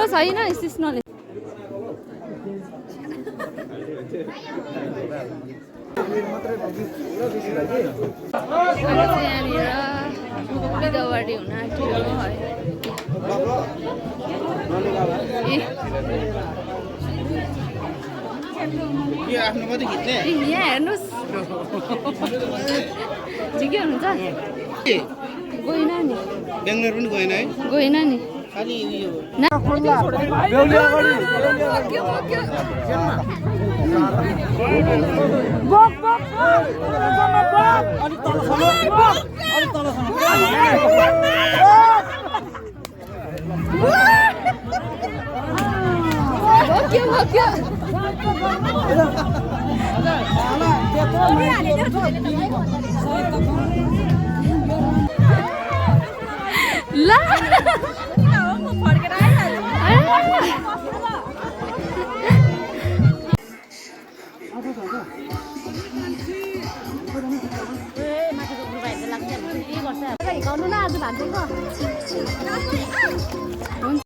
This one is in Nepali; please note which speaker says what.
Speaker 1: छैन सिस्नोले यहाँनिर बिदावाडी हुन आँट्यो है
Speaker 2: आफ्नो मात्रै खिच्ने
Speaker 1: यहाँ हेर्नुहोस् ठिकै हुनुहुन्छ गएन नि
Speaker 2: बेङ्गलोर पनि गएन है
Speaker 1: गएन नि
Speaker 2: खालि उयो
Speaker 1: ला हुन्छ